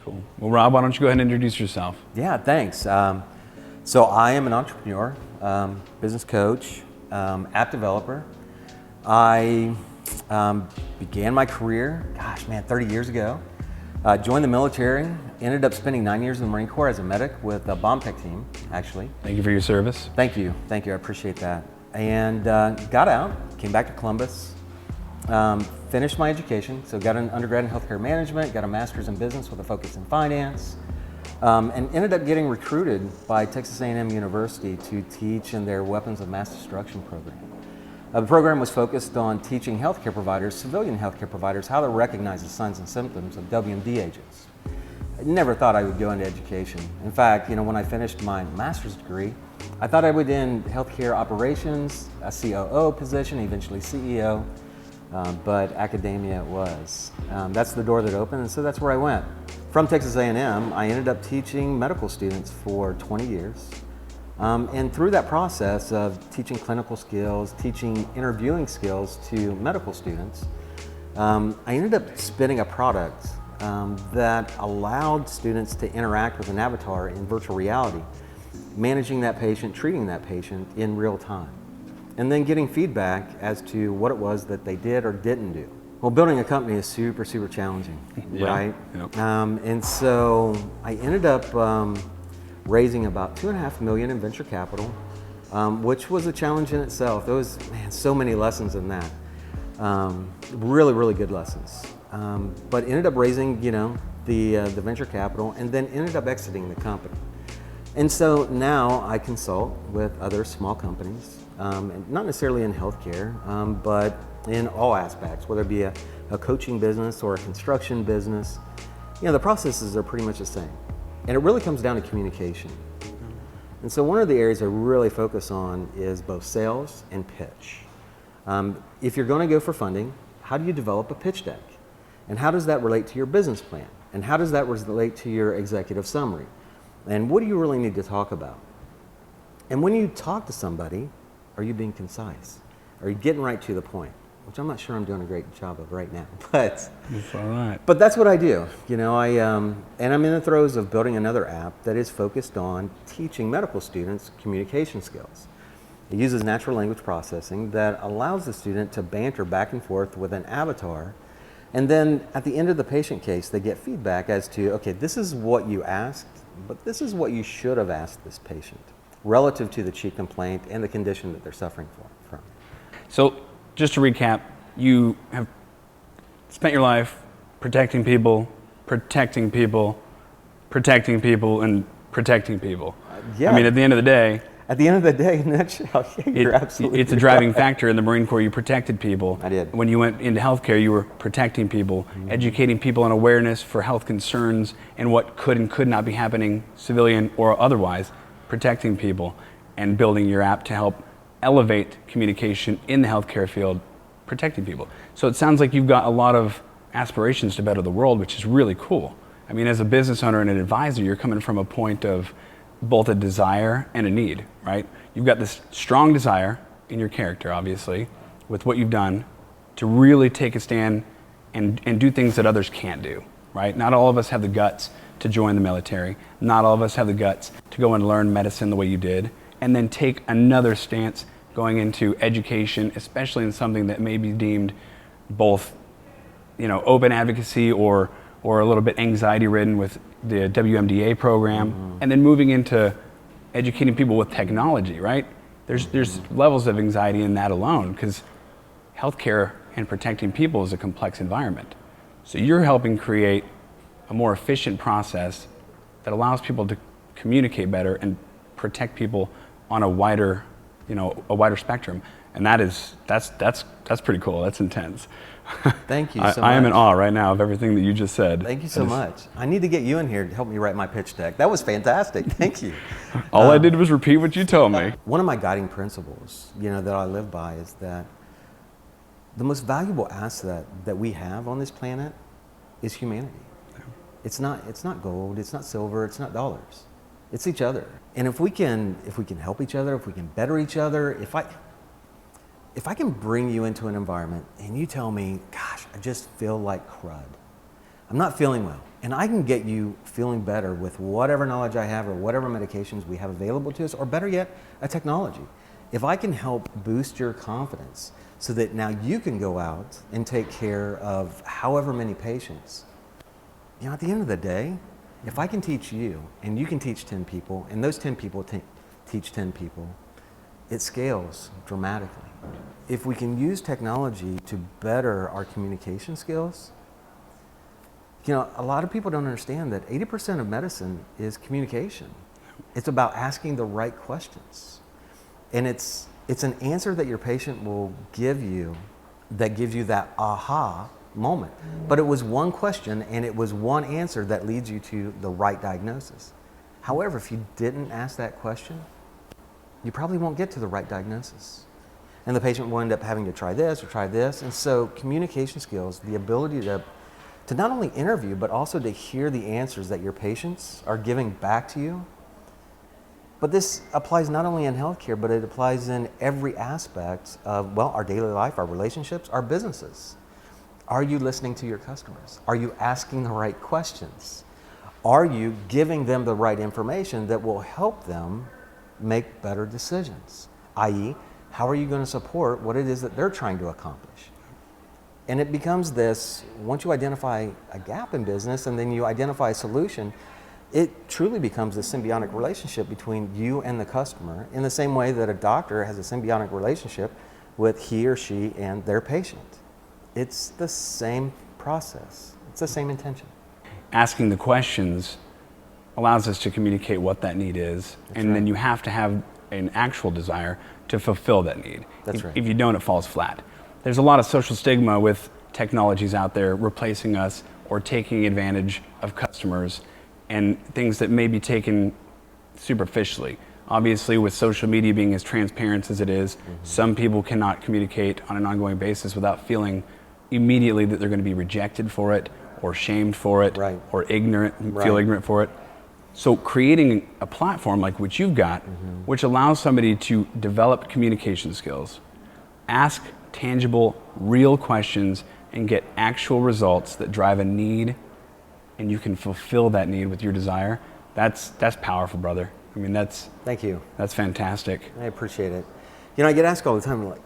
Cool. Well, Rob, why don't you go ahead and introduce yourself? Yeah, thanks. So I am an entrepreneur, business coach, app developer. I began my career, 30 years ago. Joined the military, ended up spending 9 years in the Marine Corps as a medic with the bomb tech team, actually. Thank you for your service. Thank you, I appreciate that. And got out, came back to Columbus, finished my education, so got an undergrad in healthcare management, got a master's in business with a focus in finance, and ended up getting recruited by Texas A&M University to teach in their Weapons of Mass Destruction program. The program was focused on teaching healthcare providers, civilian healthcare providers, how to recognize the signs and symptoms of WMD agents. I never thought I would go into education. In fact, when I finished my master's degree, I thought I would end healthcare operations, a COO position, eventually CEO, but academia it was. That's the door that opened, and so that's where I went. From Texas A&M, I ended up teaching medical students for 20 years. And through that process of teaching clinical skills, teaching interviewing skills to medical students, I ended up spinning a product that allowed students to interact with an avatar in virtual reality, managing that patient, treating that patient in real time, and then getting feedback as to what it was that they did or didn't do. Well, building a company is super, super challenging, right? Yep. And so I ended up raising about $2.5 million in venture capital, which was a challenge in itself. There was, so many lessons in that. Really, really good lessons. But ended up raising, the venture capital, and then ended up exiting the company. And so now I consult with other small companies, not necessarily in healthcare, but in all aspects, whether it be a coaching business or a construction business. The processes are pretty much the same. And it really comes down to communication. And so one of the areas I really focus on is both sales and pitch. If you're going to go for funding, how do you develop a pitch deck? And how does that relate to your business plan? And how does that relate to your executive summary? And what do you really need to talk about? And when you talk to somebody, are you being concise? Are you getting right to the point? Which I'm not sure I'm doing a great job of right now, but That's all right. But that's what I do. And I'm in the throes of building another app that is focused on teaching medical students communication skills. It uses natural language processing that allows the student to banter back and forth with an avatar, and then at the end of the patient case, they get feedback as to, okay, this is what you asked, but this is what you should have asked this patient relative to the chief complaint and the condition that they're suffering from. So, just to recap, you have spent your life protecting people, protecting people, protecting people, and protecting people. Yeah. I mean, at the end of the day, in a nutshell, you're absolutely it's a driving factor. In the Marine Corps, you protected people. I did. When you went into healthcare, you were protecting people, educating people on awareness for health concerns and what could and could not be happening, civilian or otherwise, protecting people, and building your app to help elevate communication in the healthcare field, protecting people. So it sounds like you've got a lot of aspirations to better the world, which is really cool. I mean, as a business owner and an advisor, you're coming from a point of both a desire and a need, right? You've got this strong desire in your character, obviously, with what you've done to really take a stand and do things that others can't do, right? Not all of us have the guts to join the military. Not all of us have the guts to go and learn medicine the way you did, and then take another stance going into education, especially in something that may be deemed both, open advocacy or a little bit anxiety-ridden with the WMDA program, and then moving into educating people with technology, right? There's levels of anxiety in that alone, because healthcare and protecting people is a complex environment. So you're helping create a more efficient process that allows people to communicate better and protect people on a wider spectrum, and that's pretty cool. That's intense. Thank you so much. I am in awe right now of everything that you just said. Thank you so much. I need to get you in here to help me write my pitch deck. That was fantastic. Thank you. All I did was repeat what you told me. One of my guiding principles, that I live by is that the most valuable asset that we have on this planet is humanity. It's not gold, it's not silver, it's not dollars. It's each other. And if we can help each other, if we can better each other, if I can bring you into an environment and you tell me, gosh, I just feel like crud, I'm not feeling well. And I can get you feeling better with whatever knowledge I have or whatever medications we have available to us, or better yet, a technology. If I can help boost your confidence so that now you can go out and take care of however many patients, at the end of the day, if I can teach you and you can teach 10 people and those 10 people teach 10 people, it scales dramatically. If we can use technology to better our communication skills, a lot of people don't understand that 80% of medicine is communication. It's about asking the right questions. And it's an answer that your patient will give you that gives you that aha moment. But it was one question and it was one answer that leads you to the right diagnosis. However, if you didn't ask that question, you probably won't get to the right diagnosis. And the patient will end up having to try this or try this. And so communication skills, the ability to not only interview, but also to hear the answers that your patients are giving back to you. But this applies not only in healthcare, but it applies in every aspect of, our daily life, our relationships, our businesses. Are you listening to your customers? Are you asking the right questions? Are you giving them the right information that will help them make better decisions? i.e., how are you going to support what it is that they're trying to accomplish? And it becomes this, once you identify a gap in business and then you identify a solution, it truly becomes a symbiotic relationship between you and the customer, in the same way that a doctor has a symbiotic relationship with he or she and their patient. It's the same process. It's the same intention. Asking the questions allows us to communicate what that need is, and then you have to have an actual desire to fulfill that need. That's right. If you don't, it falls flat. There's a lot of social stigma with technologies out there replacing us or taking advantage of customers and things that may be taken superficially. Obviously, with social media being as transparent as it is, some people cannot communicate on an ongoing basis without feeling immediately that they're going to be rejected for it or shamed for it, right, or feel ignorant for it. So creating a platform like what you've got, which allows somebody to develop communication skills, ask tangible, real questions, and get actual results that drive a need, and you can fulfill that need with your desire, that's powerful, brother. I mean, Thank you. That's fantastic. I appreciate it. I get asked all the time, like,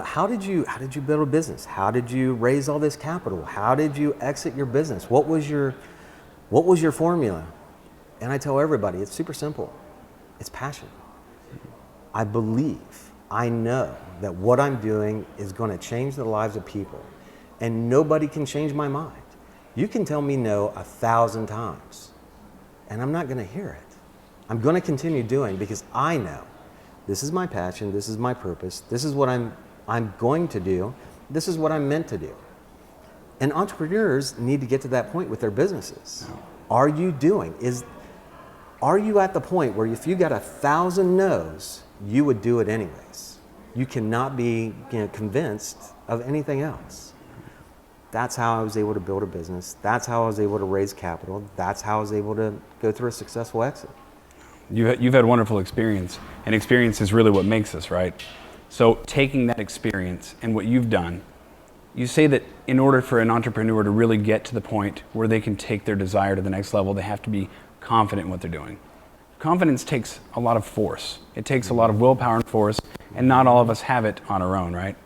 how did you build a business? How did you raise all this capital? How did you exit your business? What was your formula? And I tell everybody, it's super simple. It's passion. I believe, I know that what I'm doing is going to change the lives of people, and nobody can change my mind. You can tell me no 1,000 times, and I'm not going to hear it. I'm going to continue doing, because I know this is my passion, this is my purpose, this is what I'm going to do, this is what I'm meant to do. And entrepreneurs need to get to that point with their businesses. Are you at the point where if you got 1,000 no's, you would do it anyways? You cannot be convinced of anything else. That's how I was able to build a business. That's how I was able to raise capital. That's how I was able to go through a successful exit. You've had wonderful experience, and experience is really what makes us, right? So taking that experience and what you've done, you say that in order for an entrepreneur to really get to the point where they can take their desire to the next level, they have to be confident in what they're doing. Confidence takes a lot of force. It takes a lot of willpower and force, and not all of us have it on our own, right?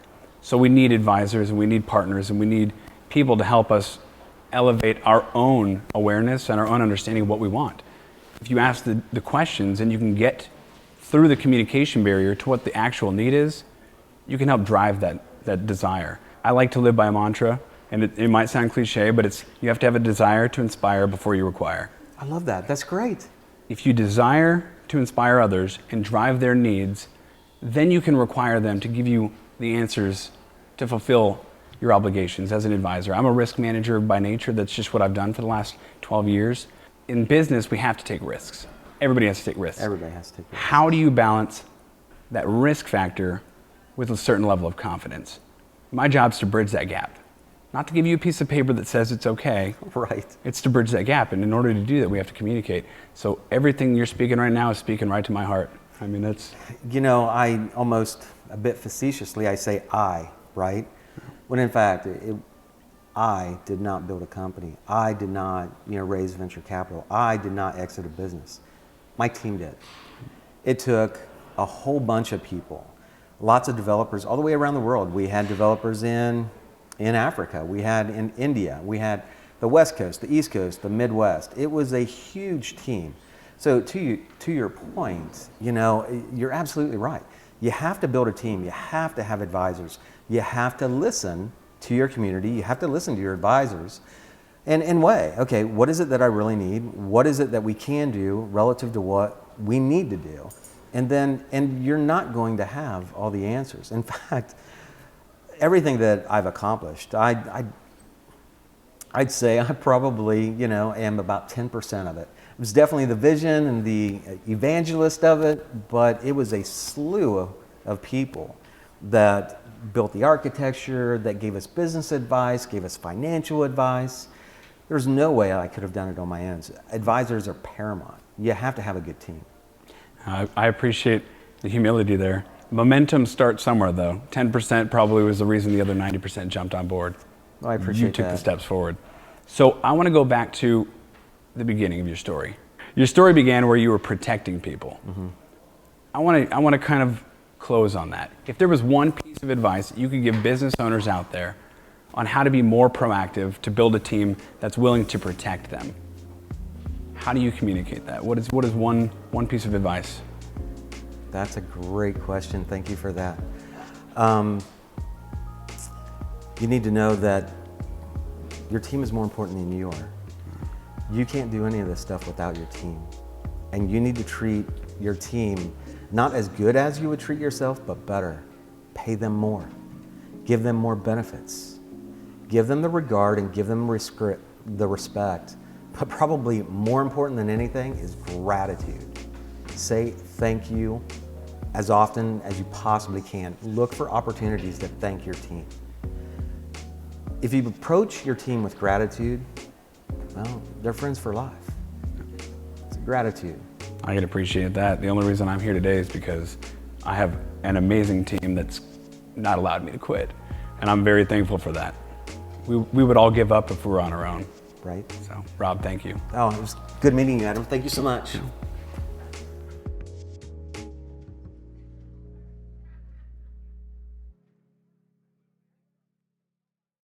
So we need advisors, and we need partners, and we need people to help us elevate our own awareness and our own understanding of what we want. If you ask the questions and you can get through the communication barrier to what the actual need is, you can help drive that desire. I like to live by a mantra, and it might sound cliche, but it's you have to have a desire to inspire before you require. I love that. That's great. If you desire to inspire others and drive their needs, then you can require them to give you the answers to fulfill your obligations as an advisor. I'm a risk manager by nature. That's just what I've done for the last 12 years. In business, we have to take risks. Everybody has to take risks. Everybody has to take risks. How do you balance that risk factor with a certain level of confidence? My job is to bridge that gap. Not to give you a piece of paper that says it's okay. Right. It's to bridge that gap. And in order to do that, we have to communicate. So everything you're speaking right now is speaking right to my heart. I mean, that's... I almost, a bit facetiously, I say I, right? When in fact, I did not build a company. I did not, raise venture capital. I did not exit a business. My team did. It took a whole bunch of people, lots of developers all the way around the world. We had developers in Africa. We had in India. We had the West Coast, the East Coast, the Midwest. It was a huge team. So to your point, you're absolutely right. You have to build a team. You have to have advisors. You have to listen to your community. You have to listen to your advisors and weigh, okay, what is it that I really need? What is it that we can do relative to what we need to do? And you're not going to have all the answers. In fact, everything that I've accomplished, I'd say I probably, am about 10% of it. It was definitely the vision and the evangelist of it, but it was a slew of people that built the architecture, that gave us business advice, gave us financial advice. There's no way I could have done it on my own. Advisors are paramount. You have to have a good team. I appreciate the humility there. Momentum starts somewhere, though. 10% probably was the reason the other 90% jumped on board. Well, I appreciate You took that. the steps forward. So I want to go back to the beginning of your story. Your story began where you were protecting people. Mm-hmm. I want to kind of close on that. If there was one piece of advice you could give business owners out there on how to be more proactive to build a team that's willing to protect them, how do you communicate that? What is one piece of advice? That's a great question. Thank you for that. You need to know that your team is more important than you are. You can't do any of this stuff without your team. And you need to treat your team not as good as you would treat yourself, but better. Pay them more. Give them more benefits. Give them the regard and give them the respect. But probably more important than anything is gratitude. Say thank you as often as you possibly can. Look for opportunities to thank your team. If you approach your team with gratitude, well, they're friends for life. It's gratitude. I can appreciate that. The only reason I'm here today is because I have an amazing team that's not allowed me to quit. And I'm very thankful for that. We would all give up if we were on our own. Right? So, Rob, thank you. Oh, it was good meeting you, Adam. Thank you so much. Yeah.